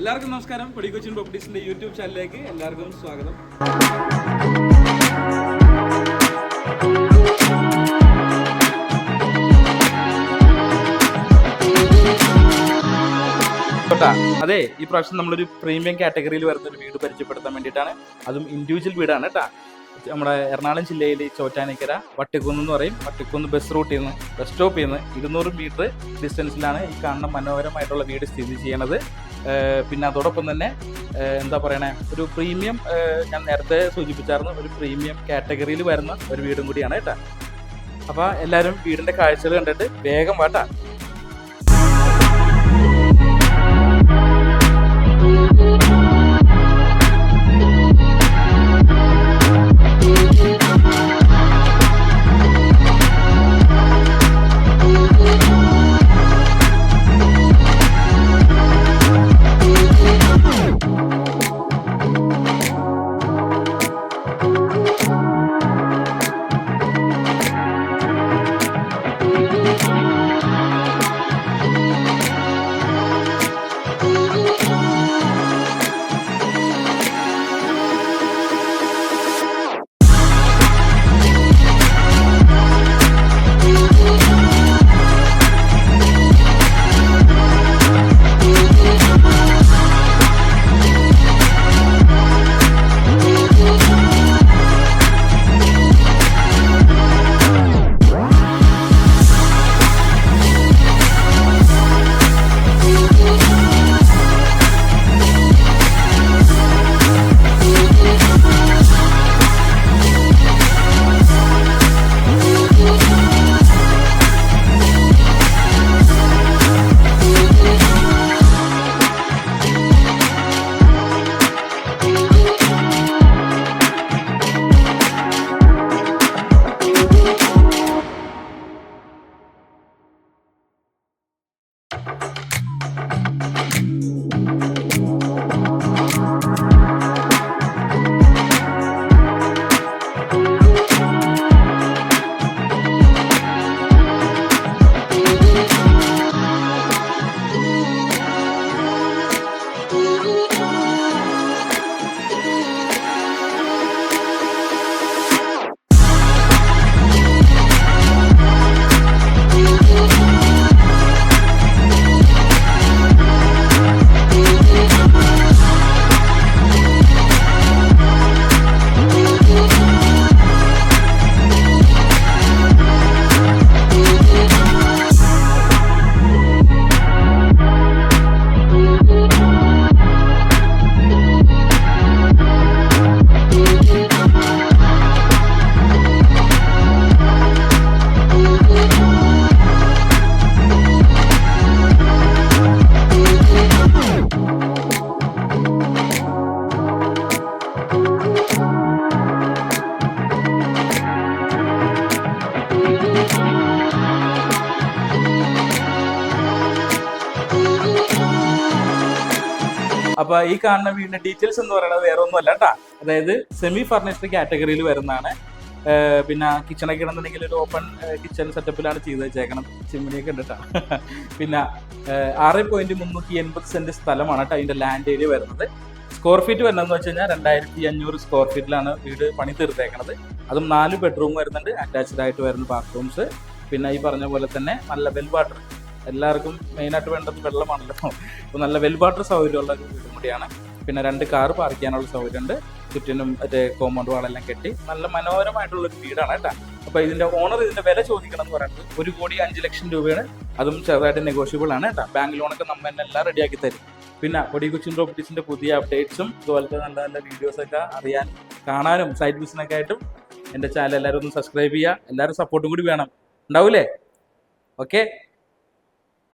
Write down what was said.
എല്ലാവർക്കും നമസ്കാരം. പൊടി കൊച്ചിൻ പ്രോപ്പർട്ടീസിന്റെ യൂട്യൂബ് ചാനലിലേക്ക് എല്ലാവർക്കും സ്വാഗതം. അതെ, ഈ പ്രാവശ്യം നമ്മളൊരു പ്രീമിയം കാറ്റഗറിയിൽ വരുന്ന ഒരു വീട് പരിചയപ്പെടുത്താൻ വേണ്ടിയിട്ടാണ്. അതും ഇൻഡിവിജ്വൽ വീടാണ് കേട്ടോ. നമ്മുടെ എറണാകുളം ജില്ലയിൽ ചോറ്റാനിക്കര വട്ടിക്കുന്ന് എന്ന് പറയും. വട്ടിക്കുന്ന് ബസ് റൂട്ടിൽ നിന്ന് ബസ് സ്റ്റോപ്പിൽ നിന്ന് 200 മീറ്റർ ഡിസ്റ്റൻസിലാണ് ഈ കാണുന്ന മനോഹരമായിട്ടുള്ള വീട് സ്ഥിതി ചെയ്യണത്. പിന്നെ അതോടൊപ്പം തന്നെ എന്താ പറയണേ, ഒരു പ്രീമിയം, ഞാൻ നേരത്തെ സൂചിപ്പിച്ചായിരുന്നു, ഒരു പ്രീമിയം കാറ്റഗറിയിൽ വരുന്ന ഒരു വീടും കൂടിയാണ് കേട്ടോ. അപ്പോൾ എല്ലാവരും വീടിൻ്റെ കാഴ്ചകൾ കണ്ടിട്ട് വേഗം വാട്ടാ. അപ്പോൾ ഈ കാണുന്ന വീടിന്റെ ഡീറ്റെയിൽസ് എന്ന് പറയുന്നത് വേറെ ഒന്നുമല്ല കേട്ടോ. അതായത് സെമി ഫർണിഷ്ഡ് കാറ്റഗറിയിൽ വരുന്നതാണ്. പിന്നെ കിച്ചണൊക്കെ ആണെന്നുണ്ടെങ്കിൽ ഒരു ഓപ്പൺ കിച്ചൺ സെറ്റപ്പിലാണ് ചെയ്ത് വെച്ചേക്കണം. ചിമ്മിനിയൊക്കെ ഉണ്ട് കേട്ടോ. പിന്നെ 6.380 സെന്റ് സ്ഥലമാണ് കേട്ടോ അതിന്റെ ലാൻഡ് ഏരിയ വരുന്നത്. സ്ക്വയർ ഫീറ്റ് വരുന്നതെന്ന് വെച്ച് കഴിഞ്ഞാൽ 2500 സ്ക്വയർ ഫീറ്റിലാണ് വീട് പണി തീർത്തേക്കണത്. അതും 4 ബെഡ്റൂം വരുന്നുണ്ട്, അറ്റാച്ച്ഡ് ആയിട്ട് വരുന്ന ബാത്റൂംസ്. പിന്നെ ഈ പറഞ്ഞ പോലെ തന്നെ നല്ല വെൽ വാട്ടർ, എല്ലാവർക്കും മെയിനായിട്ട് വേണ്ടത് വെള്ളമാണല്ലോ. അപ്പോൾ നല്ല വെൽ വാട്ടർ സൗകര്യമുള്ള ഒരു വീടും കൂടിയാണ്. പിന്നെ 2 കാർ പാർക്ക് ചെയ്യാനുള്ള സൗകര്യമുണ്ട്. ചുറ്റിനും മറ്റേ കോമ്പൗണ്ട് വാളെല്ലാം കെട്ടി നല്ല മനോഹരമായിട്ടുള്ളൊരു വീടാണ് കേട്ടോ. അപ്പോൾ ഇതിൻ്റെ ഓണർ ഇതിൻ്റെ വില ചോദിക്കണം എന്ന് പറയുന്നത് 1,05,00,000 രൂപയാണ്. അതും ചെറുതായിട്ട് നെഗോഷ്യബിൾ ആണ് കേട്ടോ. ബാങ്ക് ലോണൊക്കെ നമ്മൾ തന്നെ എല്ലാം റെഡിയാക്കി തരും. പിന്നെ പൊടി കൊച്ചിൻ പ്രോപ്പർട്ടീസിൻ്റെ പുതിയ അപ്ഡേറ്റ്സും ഇതുപോലത്തെ നല്ല നല്ല വീഡിയോസൊക്കെ അറിയാൻ, കാണാനും സൈഡ് ബിസിനൊക്കെ ആയിട്ടും എൻ്റെ ചാനൽ എല്ലാവരും ഒന്ന് സബ്സ്ക്രൈബ് ചെയ്യുക. എല്ലാവരും സപ്പോർട്ടും കൂടി വേണം, ഉണ്ടാവൂലേ? ഓക്കെ.